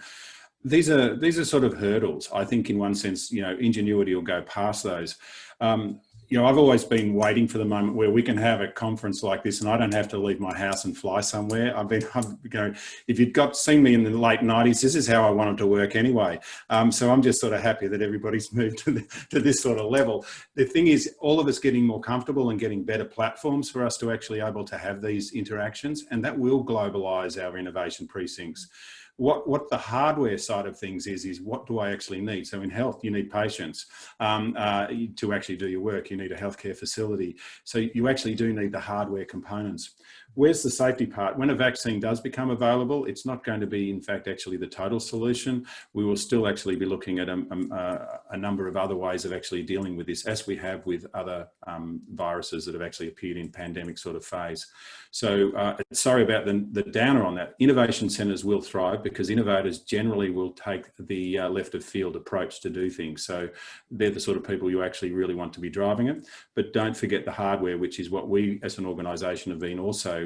These are sort of hurdles. I think in one sense, you know, ingenuity will go past those. You know, I've always been waiting for the moment where we can have a conference like this and I don't have to leave my house and fly somewhere. I'm going, if you'd seen me in the late 90s, this is how I wanted to work anyway. So I'm just sort of happy that everybody's moved to this sort of level. The thing is, all of us getting more comfortable and getting better platforms for us to actually able to have these interactions, and that will globalise our innovation precincts. What the hardware side of things is what do I actually need? So in health, you need patients to actually do your work. You need a healthcare facility. So you actually do need the hardware components. Where's the safety part? When a vaccine does become available, it's not going to be, in fact, actually the total solution. We will still actually be looking at a number of other ways of actually dealing with this, as we have with other viruses that have actually appeared in pandemic sort of phase. So sorry about the downer on that. Innovation centres will thrive because innovators generally will take the left of field approach to do things. So they're the sort of people you actually really want to be driving it. But don't forget the hardware, which is what we as an organisation have been also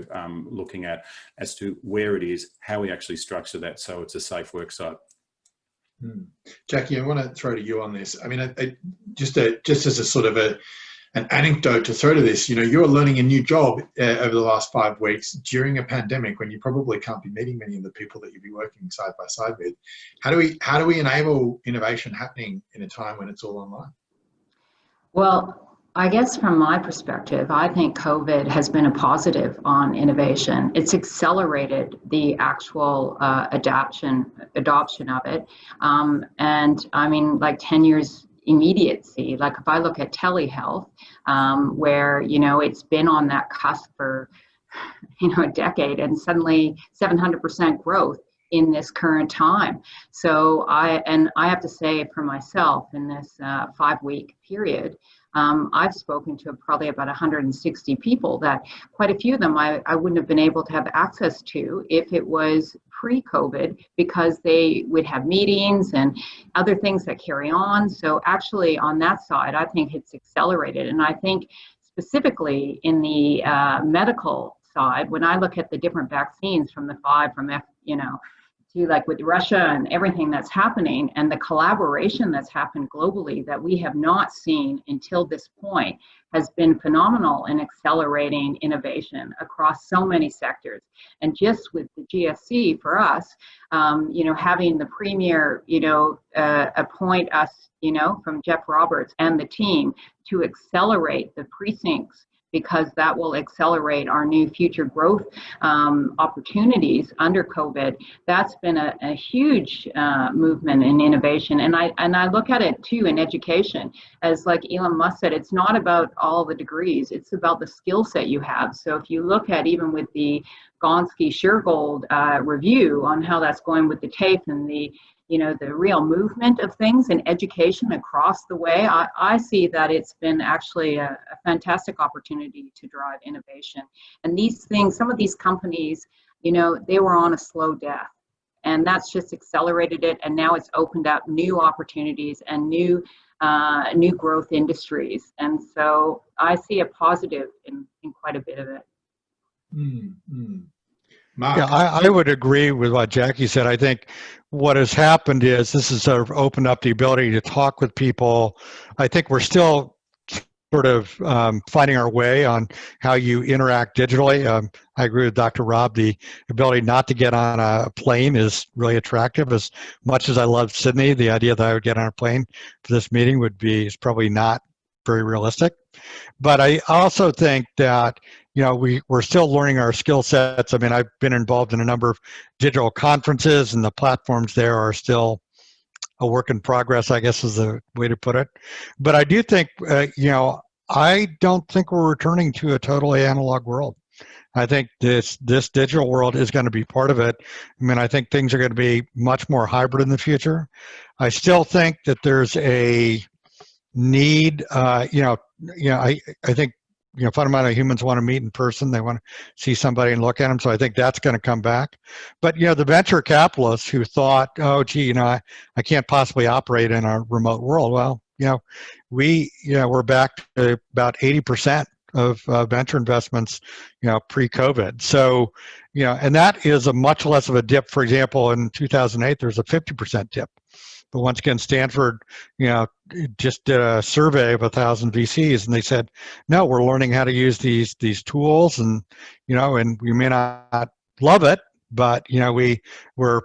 looking at as to where it is, how we actually structure that so it's a safe work site. Jackie, I want to throw to you on this. I mean, just as a sort of an anecdote to throw to this, you know, you're learning a new job over the last 5 weeks during a pandemic when you probably can't be meeting many of the people that you'll be working side by side with. How do we enable innovation happening in a time when it's all online? Well, I guess from my perspective, I think COVID has been a positive on innovation. It's accelerated the actual adoption of it. And I mean, like 10 years immediacy, like if I look at telehealth, where, you know, it's been on that cusp for, you know, a decade, and suddenly 700% growth in this current time. So I have to say for myself, in this 5-week period, I've spoken to probably about 160 people that quite a few of them I wouldn't have been able to have access to if it was pre-COVID, because they would have meetings and other things that carry on. So actually on that side, I think it's accelerated. And I think specifically in the medical side, when I look at the different vaccines from the 5, you know, to like with Russia and everything that's happening, and the collaboration that's happened globally that we have not seen until this point has been phenomenal in accelerating innovation across so many sectors. And just with the GSC for us, you know, having the premier, you know, appoint us, you know, from Jeff Roberts and the team to accelerate the precincts, because that will accelerate our new future growth opportunities under COVID. That's been a huge movement in innovation. And I look at it too in education, as like Elon Musk said, it's not about all the degrees, it's about the skill set you have. So if you look at even with the Gonski-Shergold review on how that's going with the TAFE and the, you know, the real movement of things in education across the way, I see that it's been actually a fantastic opportunity to drive innovation. And these things, some of these companies, you know, they were on a slow death, and that's just accelerated it. And now it's opened up new opportunities and new growth industries. And so I see a positive in quite a bit of it. Mark. Yeah, I would agree with what Jackie said. I think what has happened is this has sort of opened up the ability to talk with people. I think we're still sort of finding our way on how you interact digitally. I agree with Dr. Rob. The ability not to get on a plane is really attractive. As much as I love Sydney, the idea that I would get on a plane for this meeting is probably not very realistic. But I also think that, you know, we're still learning our skill sets. I mean, I've been involved in a number of digital conferences, and the platforms there are still a work in progress, I guess is the way to put it. But I do think, you know, I don't think we're returning to a totally analog world. I think this digital world is going to be part of it. I mean, I think things are going to be much more hybrid in the future. I still think that there's a need, I think, you know, fundamentally humans want to meet in person. They want to see somebody and look at them. So I think that's going to come back. But, you know, the venture capitalists who thought, oh, gee, you know, I can't possibly operate in a remote world. Well, you know, we're back to about 80% of venture investments, you know, pre-COVID. So, you know, and that is a much less of a dip. For example, in 2008, there was a 50% dip. But once again, Stanford, you know, just did a survey of 1,000 VCs, and they said, no, we're learning how to use these tools, and, you know, and we may not love it, but, you know, we're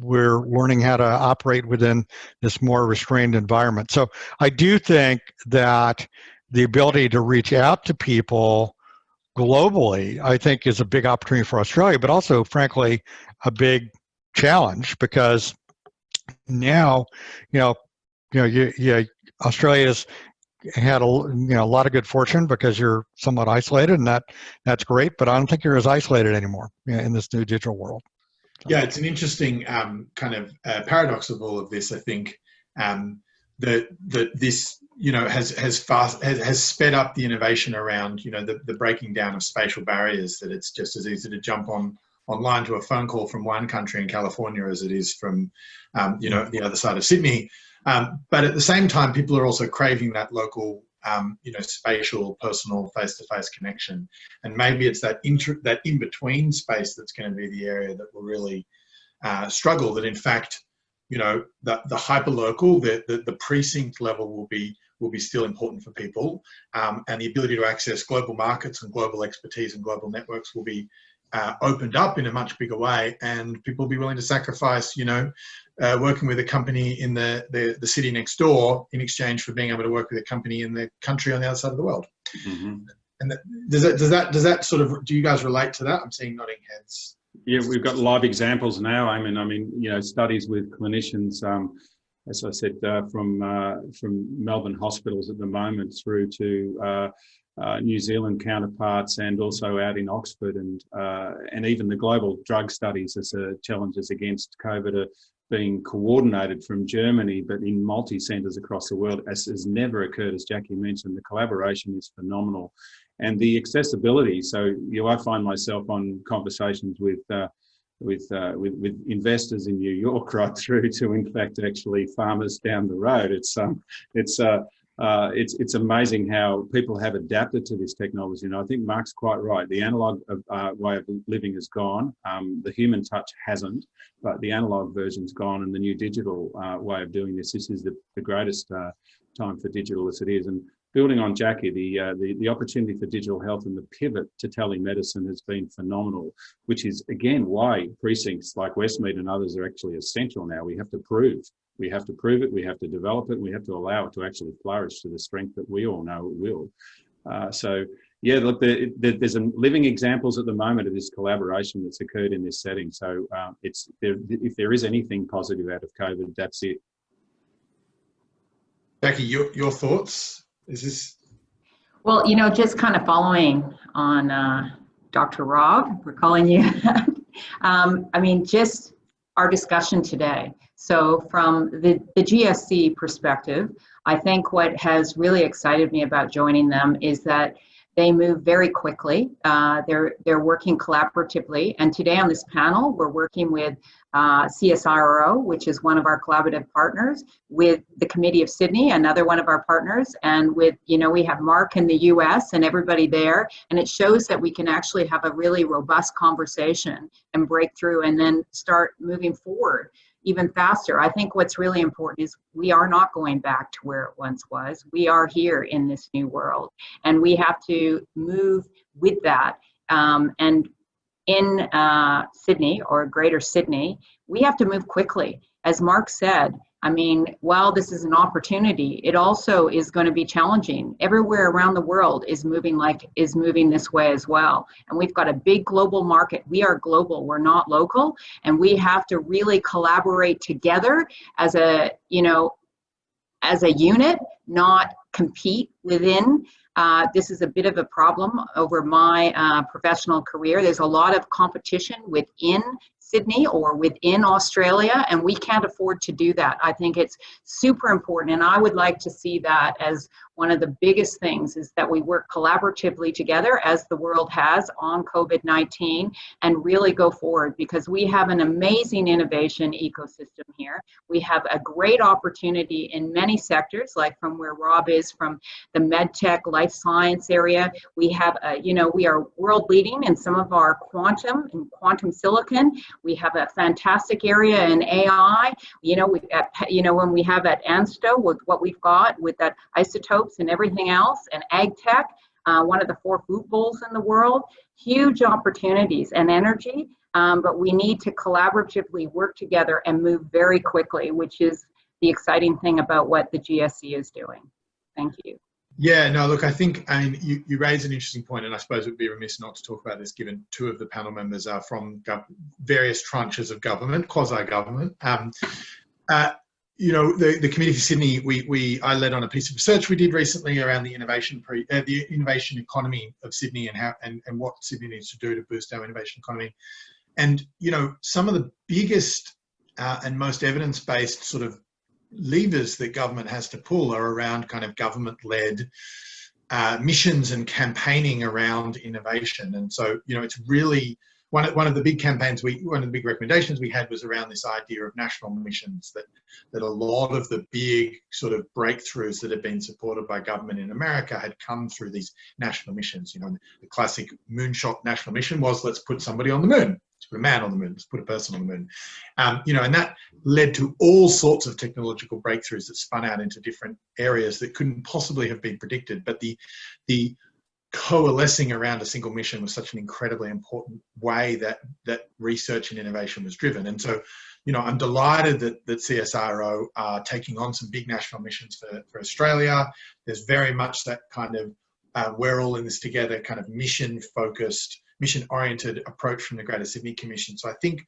learning how to operate within this more restrained environment. So I do think that the ability to reach out to people globally, I think, is a big opportunity for Australia, but also, frankly, a big challenge, because now, Australia's had a lot of good fortune because you're somewhat isolated, and that's great. But I don't think you're as isolated anymore, you know, in this new digital world. So. Yeah, it's an interesting kind of paradox of all of this. I think that this, you know, has sped up the innovation around, you know, the breaking down of spatial barriers. That it's just as easy to jump online to a phone call from one country in California as it is from, you know, the other side of Sydney. But at the same time, people are also craving that local, you know, spatial, personal, face-to-face connection. And maybe it's that in-between space that's going to be the area that will really struggle. That in fact, you know, the hyperlocal, the precinct level will be still important for people, and the ability to access global markets and global expertise and global networks will be opened up in a much bigger way, and people will be willing to sacrifice, you know, working with a company in the city next door in exchange for being able to work with a company in the country on the other side of the world. Mm-hmm. And does that sort of, do you guys relate to that? I'm seeing nodding heads. Yeah, we've got live examples now. I mean, you know, studies with clinicians, as I said, from Melbourne hospitals at the moment through to New Zealand counterparts, and also out in Oxford, and even the global drug studies as challenges against COVID are being coordinated from Germany, but in multi-centres across the world, as has never occurred. As Jackie mentioned, the collaboration is phenomenal, and the accessibility. So, you know, I find myself on conversations with investors in New York, right through to, in fact, actually farmers down the road. It's amazing how people have adapted to this technology. And I think Mark's quite right. The analog way of living is gone. The human touch hasn't, but the analog version's gone, and the new digital way of doing this is the greatest time for digital as it is. And building on Jackie, the opportunity for digital health and the pivot to telemedicine has been phenomenal, which is, again, why precincts like Westmead and others are actually essential now. We have to prove it, we have to develop it, and we have to allow it to actually flourish to the strength that we all know it will. So, yeah, look, there's living examples at the moment of this collaboration that's occurred in this setting. So if there is anything positive out of COVID, that's it. Jackie, your thoughts? Is this? Well, you know, just kind of following on Dr. Rob, we're calling you. I mean, just our discussion today. So from the GSC perspective, I think what has really excited me about joining them is that they move very quickly. They're working collaboratively. And today on this panel, we're working with CSIRO, which is one of our collaborative partners, with the Committee of Sydney, another one of our partners, and with, you know, we have Mark in the US and everybody there. And it shows that we can actually have a really robust conversation and break through and then start moving forward. even faster. I think what's really important is we are not going back to where it once was. We are here in this new world, and we have to move with that. And in Sydney, or Greater Sydney, we have to move quickly. As Mark said, I mean, while this is an opportunity, it also is going to be challenging. Everywhere around the world is moving this way as well. And we've got a big global market. We are global, we're not local, and we have to really collaborate together as a, as a unit, not compete within. This is a bit of a problem over my professional career. There's a lot of competition within Sydney or within Australia, and we can't afford to do that. I think it's super important, and I would like to see that as one of the biggest things, is that we work collaboratively together, as the world has on COVID-19, and really go forward, because we have an amazing innovation ecosystem here. We have a great opportunity in many sectors, like from where Rob is, from the med tech, life science area. We have, we are world leading in some of our quantum and quantum silicon. We have a fantastic area in AI. When we have at ANSTO with what we've got with that isotopes and everything else, and ag tech, one of the 4 food bowls in the world, huge opportunities and energy, but we need to collaboratively work together and move very quickly, which is the exciting thing about what the GSC is doing. Thank you. Yeah, no, look, I mean, you raise an interesting point, and I suppose it would be remiss not to talk about this, given 2 of the panel members are from various tranches of government, quasi-government. The Committee for Sydney, I led on a piece of research we did recently around the innovation economy of Sydney, and what Sydney needs to do to boost our innovation economy. And, some of the biggest and most evidence-based sort of levers that government has to pull are around kind of government-led missions and campaigning around innovation. And so, it's really one of the big campaigns, one of the big recommendations we had was around this idea of national missions, that a lot of the big sort of breakthroughs that have been supported by government in America had come through these national missions. The classic moonshot national mission was, let's put somebody on the moon. Let's put a man on the moon, let's put a person on the moon. And that led to all sorts of technological breakthroughs that spun out into different areas that couldn't possibly have been predicted. But the coalescing around a single mission was such an incredibly important way that research and innovation was driven. And so, I'm delighted that CSIRO are taking on some big national missions for Australia. There's very much that kind of, we're all in this together kind of mission-focused, mission-oriented approach from the Greater Sydney Commission. So I think,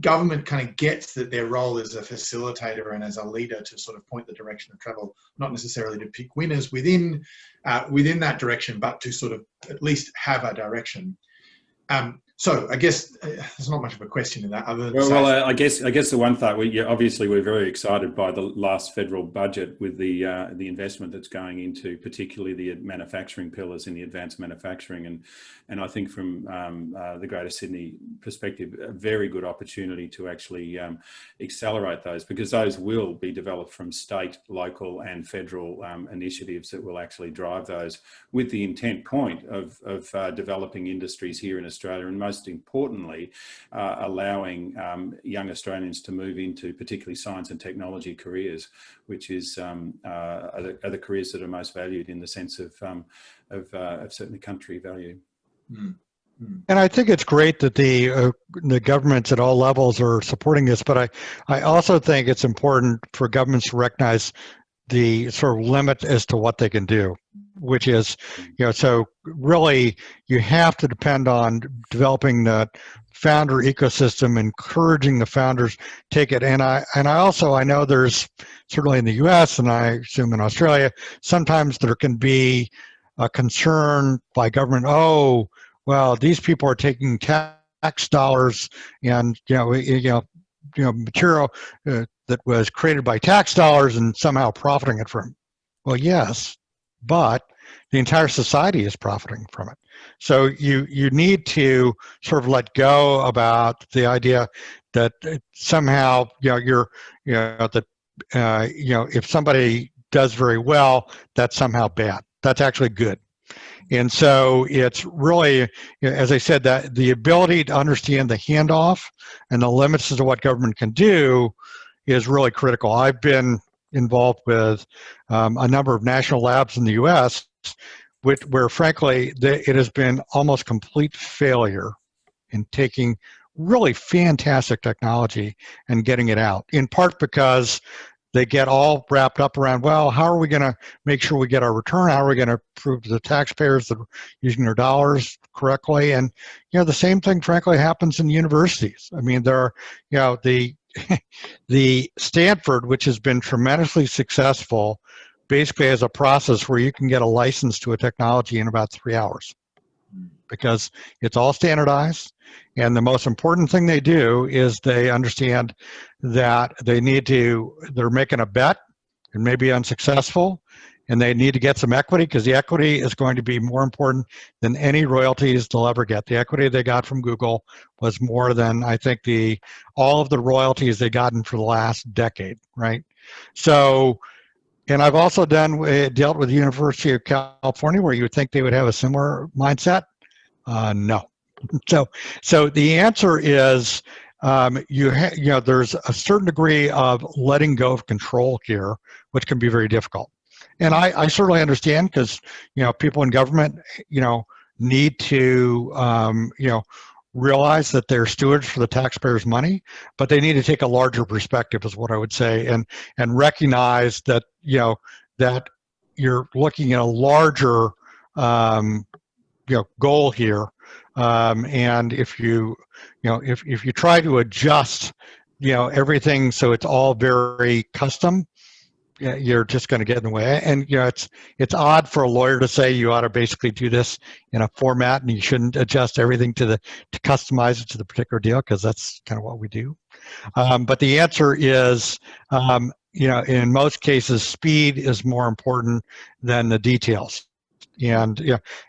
government kind of gets that their role as a facilitator and as a leader to sort of point the direction of travel, not necessarily to pick winners within that direction, but to sort of at least have a direction. So I guess there's not much of a question in that, other than I guess the one thought, obviously we're very excited by the last federal budget with the investment that's going into particularly the manufacturing pillars in the advanced manufacturing, and I think from the Greater Sydney perspective, a very good opportunity to actually accelerate those, because those will be developed from state, local and federal initiatives that will actually drive those, with the intent point of developing industries here in Australia, and most importantly, allowing young Australians to move into particularly science and technology careers, which is are the careers that are most valued in the sense of certainly country value. Mm. And I think it's great that the governments at all levels are supporting this, but I also think it's important for governments to recognize the sort of limit as to what they can do, which is, so really you have to depend on developing the founder ecosystem, encouraging the founders take it. And I know there's certainly in the US, and I assume in Australia, sometimes there can be a concern by government, oh, well, these people are taking tax dollars and, material that was created by tax dollars and somehow profiting it from. Well, yes, but the entire society is profiting from it. So you need to sort of let go about the idea that somehow if somebody does very well, that's somehow bad. That's actually good. And so it's really, as I said, that the ability to understand the handoff and the limits to what government can do is really critical. I've been involved with a number of national labs in the US where frankly, it has been almost complete failure in taking really fantastic technology and getting it out, in part because they get all wrapped up around, well, how are we going to make sure we get our return? How are we going to prove to the taxpayers that we're using their dollars correctly? And, the same thing, frankly, happens in universities. I mean, there are, the Stanford, which has been tremendously successful, basically has a process where you can get a license to a technology in about 3 hours because it's all standardized. And the most important thing they do is they understand that they're making a bet and maybe unsuccessful, and they need to get some equity because the equity is going to be more important than any royalties they'll ever get. The equity they got from Google was more than, I think, all of the royalties they gotten for the last decade, right? So, and I've also dealt with the University of California, where you would think they would have a similar mindset. No. So the answer is there's a certain degree of letting go of control here, which can be very difficult. And I certainly understand because people in government need to realize that they're stewards for the taxpayers' money, but they need to take a larger perspective, is what I would say, and recognize that that you're looking at a larger goal here. And if you try to adjust everything so it's all very custom, you're just going to get in the way. And it's odd for a lawyer to say you ought to basically do this in a format and you shouldn't adjust everything to customize it to the particular deal, because that's kind of what we do. But the answer is in most cases, speed is more important than the details. And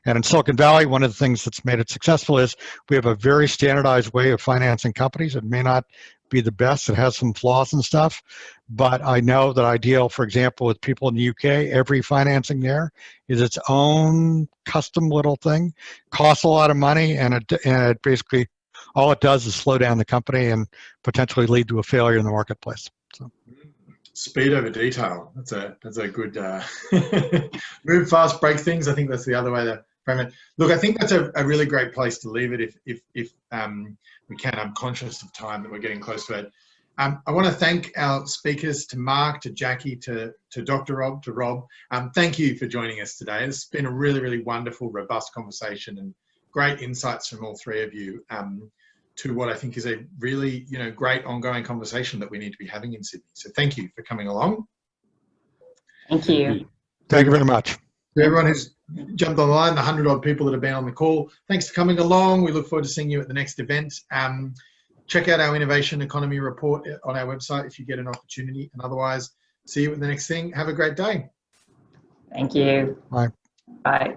in Silicon Valley, one of the things that's made it successful is we have a very standardized way of financing companies. It may not be the best; it has some flaws and stuff. But I know that I deal, for example, with people in the UK. Every financing there is its own custom little thing, costs a lot of money, and it basically all it does is slow down the company and potentially lead to a failure in the marketplace. So. Speed over detail. That's a good move fast, break things. I think that's the other way to frame it. Look, I think that's a really great place to leave it if we can. I'm conscious of time that we're getting close to it. I want to thank our speakers, to Mark, to Jackie, to Dr. Rob, to Rob. Thank you for joining us today. It's been a really, really wonderful, robust conversation and great insights from all three of you. To what I think is a really, great ongoing conversation that we need to be having in Sydney. So thank you for coming along. Thank you. Thank you very much. To everyone who's jumped on the line, the 100-odd people that have been on the call, thanks for coming along. We look forward to seeing you at the next event. Check out our Innovation Economy report on our website if you get an opportunity. And otherwise, see you at the next thing. Have a great day. Thank you. Bye. Bye.